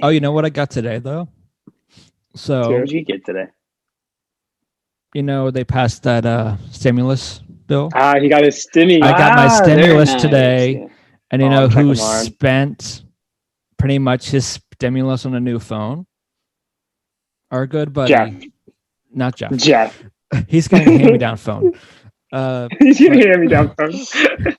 Oh, you know what I got today though? So, What did you get today? they passed that stimulus bill. He got his stimmy. I got my Very stimulus nice. today, Yeah. and Oh, you know I'm who checking mine. spent pretty much his stimulus on a new phone? Our good Jeff. buddy, not Jeff. Jeff. He's getting a hand-me-down phone. He's gonna But hand me down phone.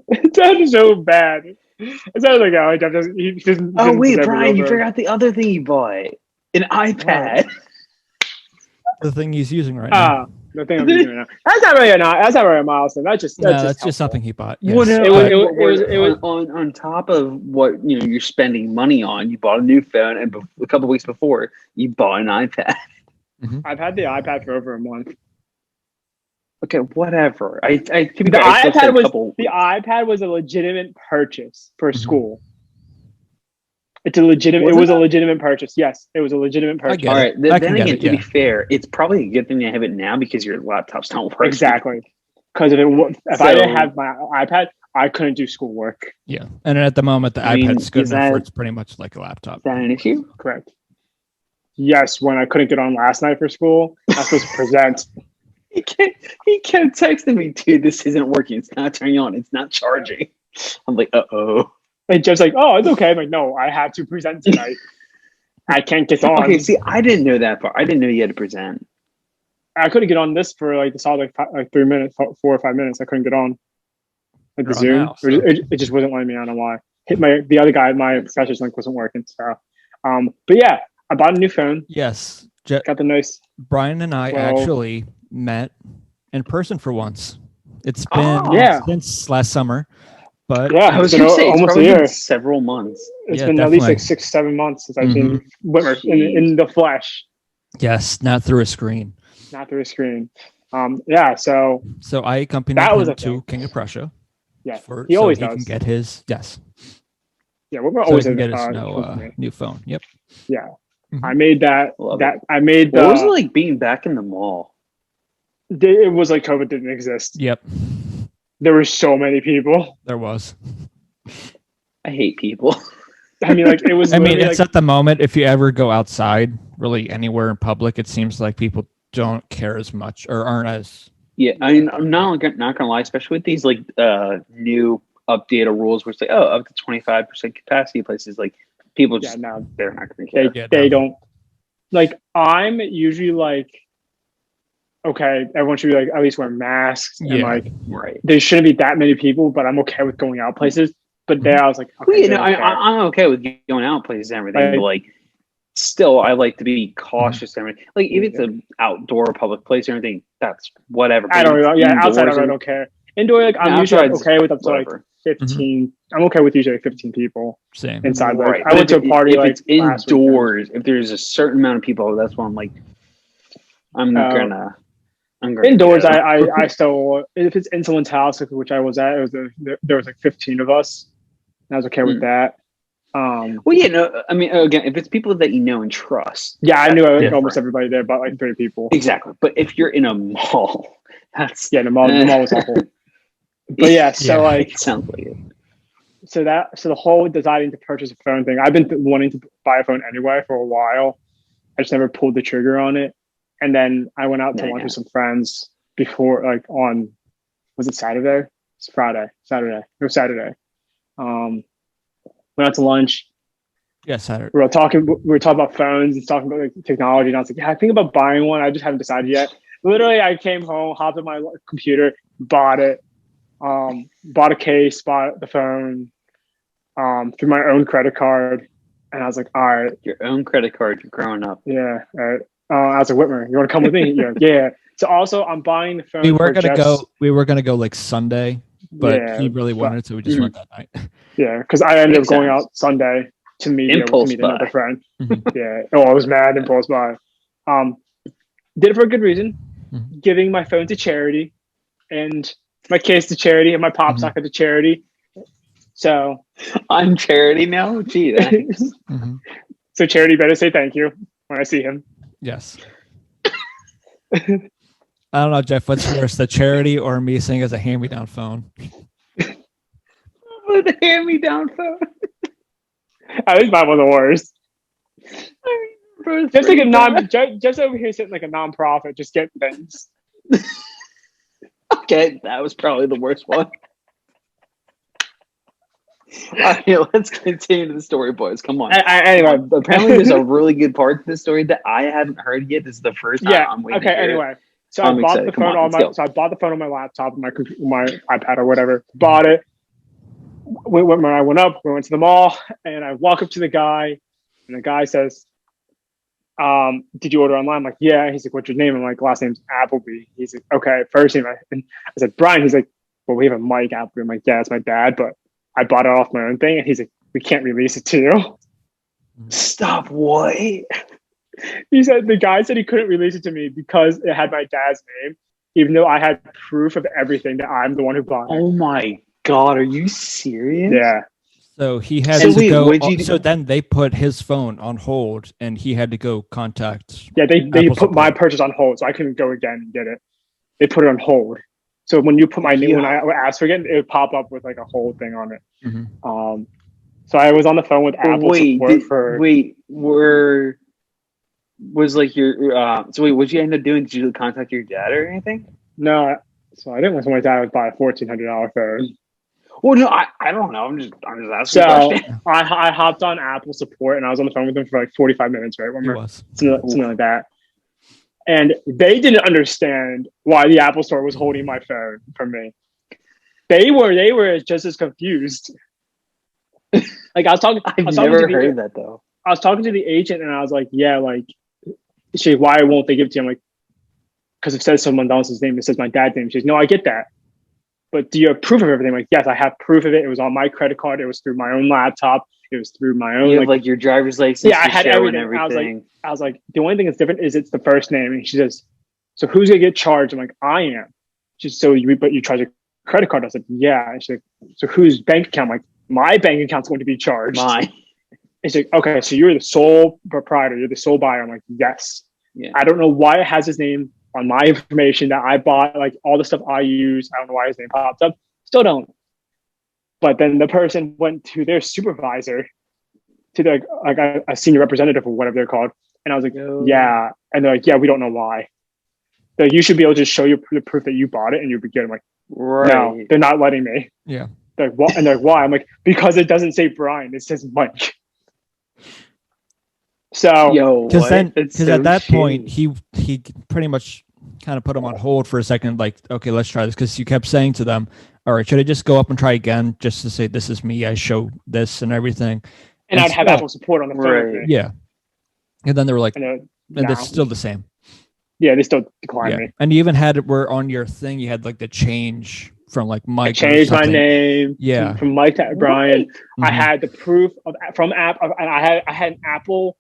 It sounded so bad. It sounded like Jeff he Oh doesn't wait, deserve a real Brian, you phone. forgot the other thing you bought. An iPad. the thing he's using right Ah, now. the thing I'm using right now. That's not really a milestone. No, That's that's just helpful. something he bought. What Yes, It was but it was on top of what you're spending money on. You bought a new phone, and a couple weeks before, you bought an iPad. I've had the iPad for over a month. Okay, whatever. I to be The fair, I still said iPad a was couple. the iPad was a legitimate purchase for Mhm. school. It's a legitimate. Was It it was a though? legitimate purchase. Yes, it was a legitimate I purchase. get All it. right. I Then can get again, it. to be Yeah. fair, it's probably a good thing to have it now because your laptop's not working. Exactly. Because if I didn't have my iPad, I couldn't do schoolwork. Yeah. And at the moment, the I mean, iPad's good is enough where that it's pretty much like a laptop. is that an issue? Correct. Yes, when I couldn't get on last night for school, I was supposed to present. He kept texting me, dude, this isn't working. It's not turning on. It's not charging. I'm like, uh-oh. And Jeff's like, "Oh, it's okay." I'm like, "No, I have to present tonight. I can't get on." Okay, see, I didn't know that part. I didn't know you had to present. I couldn't get on this for like the solid like 3 minutes, 4 or 5 minutes. I couldn't get on like the You're on Zoom. now, so. It just wasn't letting me. I don't know why. The other guy, my professor's link wasn't working. So, but yeah, I bought a new phone. Yes. Got the nice. Brian and I 12. actually met in person for once. It's Oh. been Yeah. since last summer, but Yeah, I was it's been going to say, it's almost a probably year. been several months. It's Yeah, been at least definitely. like 6-7 months since I've Mhm. seen Whitmer in the flesh, yes, not through a screen. not through a screen. Yeah. So So I accompanied that was him a to thing. King of Prussia. Yeah, So he always he does. can get his Yeah, Whitmer so he always can has get his compliment. new phone. Yep. Yeah, Mhm. I made that. Love That it. I made What was it the. like being back in the mall? It was like COVID didn't exist. Yep. There were so many people. There was. I hate people. I mean, like it was. I mean, literally it's like at the moment. If you ever go outside, really anywhere in public, it seems like people don't care as much or aren't as. Yeah, I mean, I'm not gonna lie, especially with these like new updated rules where it's like, oh, up to 25% capacity places, like people yeah, just no, they're not gonna they care. Yeah, they no. don't. Like I'm usually like, okay, everyone should be like at least wear masks and Yeah. like Right. there shouldn't be that many people, but I'm okay with going out places. But there I was like, okay, Well, yeah, they no, don't care. I'm okay with going out places and everything, Like- but like still I like to be cautious and everything. Like if it's Yeah. an outdoor public place or anything, that's whatever. I But don't if know. it's Yeah, outside indoors of it, I and- don't care. Indoor, like I'm Yeah, usually outside's okay with up to like whatever. 15. I'm okay with usually like 15 people Same. inside. Like Right. I But went to a party if like it's last weekend. indoors, if there's a certain amount of people, that's when I'm like, I'm gonna Indoors, go. I still if it's in someone's house, which I was at, there was like 15 of us. And I was okay with that. Well, yeah, no, I mean, again, if it's people that you know and trust, Yeah, I knew different. almost everybody there, but like 30 people. Exactly. But if you're in a mall, that's Yeah, the mall was awful. But yeah, so Yeah. like it sounds like it. so the whole deciding to purchase a phone thing, I've been wanting to buy a phone anyway for a while. I just never pulled the trigger on it. And then I went out to lunch with some friends before, like on, was it Saturday? It's Friday, Saturday. It was Saturday. Went out to lunch. Yeah, Saturday. We were talking about phones and talking about like technology. And I was like, yeah, I think about buying one. I just haven't decided yet. Literally, I came home, hopped on my computer, bought it, bought a case, bought the phone, through my own credit card. And I was like, all right, Your own credit card, you're growing up. yeah. All right. I was like, Whitmer, you want to come with me? Yeah. So also, I'm buying the phone. We were for gonna Jeff's- go. We were gonna go like Sunday, but Yeah, he really but- wanted, so we just went that night. Yeah, because I ended up Makes going sense. out Sunday to meet Impulse another buy. friend. Mhm. Yeah. Oh, I was mad. Impulse buy. Did it for a good reason. Mhm. Giving my phone to charity, and my case to charity, and my pop Mhm. socket to charity. So, I'm charity now. Gee, thanks. Mhm. so charity better say thank you when I see him. Yes. I don't know, Jeff. What's worse, the charity or me saying as a hand-me-down phone? With a hand-me-down phone. At least mine was the worst. I remember Just like a bad. just over here sitting like a non-profit, just getting things. Okay, that was probably the worst one. All right, let's continue to the story, boys. Come on. Anyway, Apparently, there's a really good part to this story that I haven't heard yet. This is the first time I'm waiting. Okay. To hear Anyway, it. so I'm I bought excited. the Come phone on, let's go. so I bought the phone on my laptop, my iPad or whatever. Bought it. When I went up, we went to the mall, and I walk up to the guy, and the guy says, "Did you order online?" I'm like, "Yeah." He's like, "What's your name?" I'm like, "Last name's Appleby." He's like, "Okay, first name." And I said, "Brian." He's like, "Well, we have a Mike Appleby." I'm like, "Yeah, it's my dad, but I bought it off my own thing." And he's like, "We can't release it to you." Stop. What? He said the guy said he couldn't release it to me because it had my dad's name, even though I had proof of everything that I'm the one who bought it. Oh my god, are you serious? Yeah. So he had So to wait, go. what'd you do? So then they put his phone on hold, and he had to go contact. Yeah, they Apple put my support. purchase on hold, so I couldn't go again and get it. They put it on hold. So when you put my name, when I asked for it, it would pop up with like a hold thing on it. Mhm. So I was on the phone with But Apple support was like your so wait, what'd you end up doing? Did you contact your dad or anything? No. So I didn't want my dad to buy a $1,400 phone. Well, no, I don't know. I'm just asking So a question. I hopped on Apple support and I was on the phone with them for like 45 minutes, right? He was. Something like that. And they didn't understand why the Apple Store was holding my phone from me. They were just as confused. Like I've never heard that though. I was talking to the agent and I was like, "Yeah, like, why won't they give it to you?" I'm like, "Because it says someone else's name. It says my dad's name." She's, "No, I get that, but do you have proof of everything?" I'm like, "Yes, I have proof of it. It was on my credit card. It was through my own laptop. It was through my own." You have like your driver's license. Yeah, I had everything. I was like, "The only thing that's different is it's the first name." And she says, "So who's gonna get charged?" I'm like, "I am." She's, but you charge a credit card. I said, "Yeah." And she's like, "So whose bank account?" I'm like, "My bank account's going to be charged." Mine. And she's like, "Okay, so you're the sole proprietor. You're the sole buyer." I'm like, "Yes." Yeah. I don't know why it has his name on my information that I bought, like all the stuff I use. I don't know why his name popped up. Still don't. But then the person went to their supervisor, to their like a senior representative or whatever they're called, and I was like, "Yeah," and they're like, "Yeah, we don't know why. Like, you should be able to just show you the proof that you bought it, and you'd be good." I'm like, right. "No, they're not letting me." Yeah. They're like, "What?" And they're like, "Why?" I'm like, "Because it doesn't say Brian. It says Mike." So, because at that point he pretty much kind of put him on hold for a second, like, okay, let's try this, because you kept saying to them, all right, should I just go up and try again just to say this is me, I show this and everything, and I'd have Apple support on the phone with me. Yeah, and then they were like, and it's still the same. Yeah, they still declined me. And you even had it where on your thing you had like the change from like Mike. I changed my name. Yeah, from Mike to Brian. Mm-hmm. I had the proof from app, and I had an Apple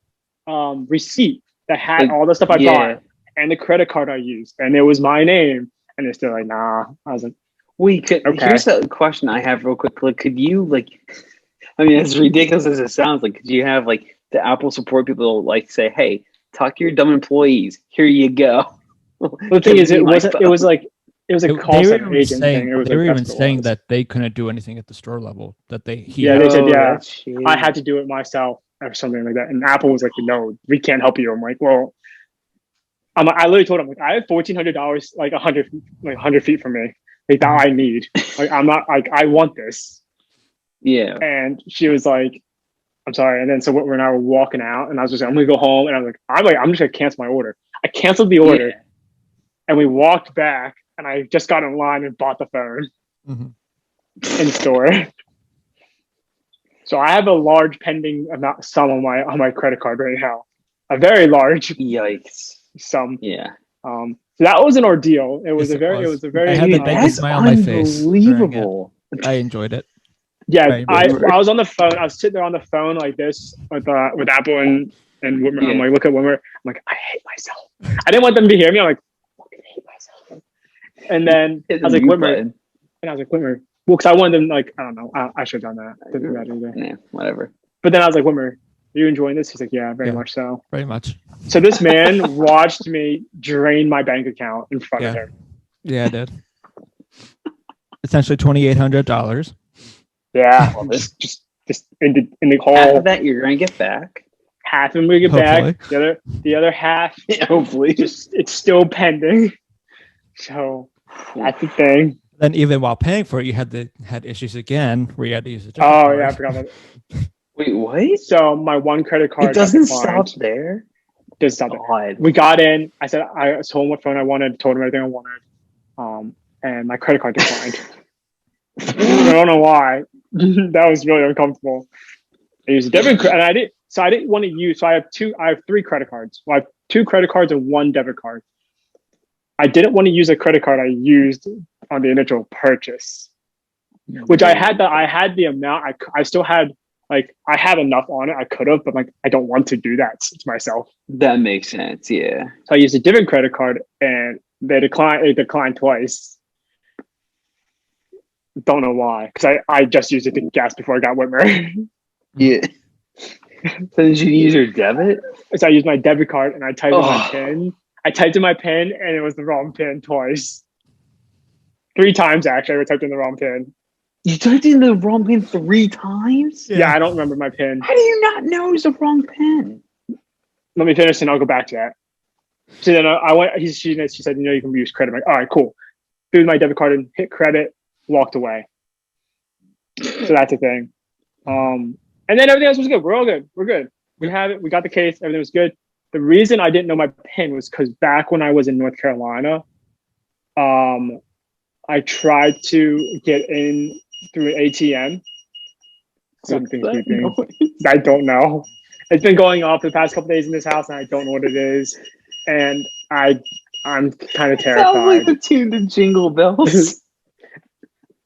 receipt that had all the stuff I bought and the credit card I used, and it was my name. And they're still like, "Nah." I was like, "Wait, here's a question I have real quick. Like, could you I mean, as ridiculous as it sounds, like, could you have like the Apple support people like say, 'Hey, talk to your dumb employees. Here you go.'" The thing is, it was like a call center agent thing. They were even saying that they couldn't do anything at the store level. That they said, "Yeah, I had to do it myself," or something like that. And Apple was like, "No, we can't help you." I'm like, "Well," I literally told him, like, I have $1,400 like 100 feet from me, like, that I need. Like, I'm not like, I want this. Yeah. And she was like, "I'm sorry." And then so we're now walking out, and I was just like, "I'm gonna go home," and I was like, I'm just gonna cancel my order." I canceled the order, and we walked back, and I just got in line and bought the phone in store. So I have a large pending sum on my credit card right now, a very large sum. Yeah. So that was an ordeal. It was a very. I had the biggest smile on my face. Unbelievable. I enjoyed it. Yeah, I was on the phone. I was sitting there on the phone like this with Apple and Whitmer. I'm like, look at Whitmer. I'm like, I hate myself. I didn't want them to hear me. I'm like, I hate myself. And then I was like, Whitmer. Well, because I wanted them, like, I don't know. I should have done that. Didn't do that either. Yeah, whatever. But then I was like, Whitmer, are you enjoying this? He's like, yeah, very much so. Very much. So this man watched me drain my bank account in front of him. Yeah, I did. Essentially $2,800. Yeah, just in the hole. Half of that you're gonna get back. Half of them we get Hopefully. back. The other half, Hopefully, it's still pending. So that's the thing. Then even while paying for it, you had issues again where you had to use a different card. Yeah, I forgot about it. Wait, what? So my one credit card. It doesn't stop there. It doesn't stop there. We got in. I told him what phone I wanted. Told him everything I wanted. And my credit card declined. I don't know why. That was really uncomfortable. I used a debit card, and I didn't want to use. So I have 3 credit cards. Well, I have 2 credit cards and 1 debit card. I didn't want to use a credit card I used on the initial purchase, which I had the amount. I still had I had enough on it. I could have, but I don't want to do that to myself. That makes sense. Yeah. So I used a different credit card, and they declined. It declined twice. Don't know why, because I just used it to gas before I got Whitmer. Yeah. So did you use your debit? So I used my debit card, and I typed in my PIN. I typed in my PIN, and it was the wrong PIN twice. 3 times, actually, I typed in the wrong PIN. You typed in the wrong PIN 3 times? Yeah, I don't remember my PIN. How do you not know it was the wrong PIN? Let me finish, and I'll go back to that. So then I went. She said, you can use credit. I'm like, all right, cool. Threw my debit card and hit credit. Walked away. So that's the thing. And then everything else was good. We're all good. We're good. We have it. We got the case. Everything was good. The reason I didn't know my PIN was because back when I was in North Carolina, I tried to get in through an ATM. Something creepy. I don't know. It's been going off the past couple days in this house, and I don't know what it is. And I'm kind of terrified. Sounds like the tune to Jingle Bells.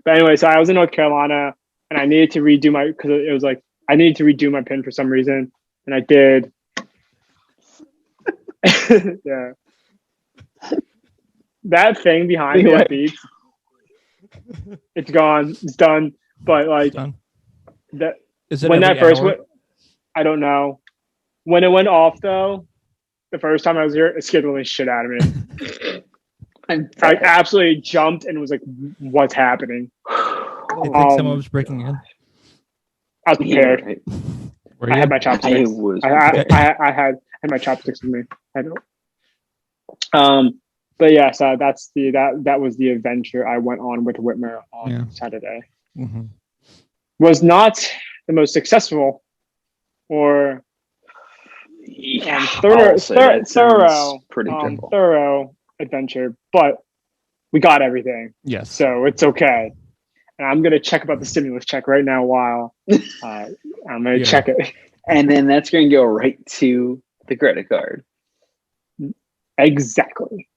But anyway, so I was in North Carolina, and I needed to redo because it was I needed to redo my PIN for some reason, and I did. Yeah. That thing behind me, that beep, it's gone. It's done. But done. That is it when that first hour? went, I don't know. When it went off though, the first time I was here, it scared the shit out of me. I absolutely jumped and was like, "What's happening?" You think someone was breaking in? I was prepared. Right. I had my chopsticks. I had my chopsticks with me. I don't. But yeah, so that was the adventure I went on with Whitmer on Saturday. Mm-hmm. Was not the most successful or thorough adventure, but we got everything. Yes. So it's okay. And I'm gonna check about the stimulus check right now while I'm gonna check it. And then that's gonna go right to the credit card. Exactly.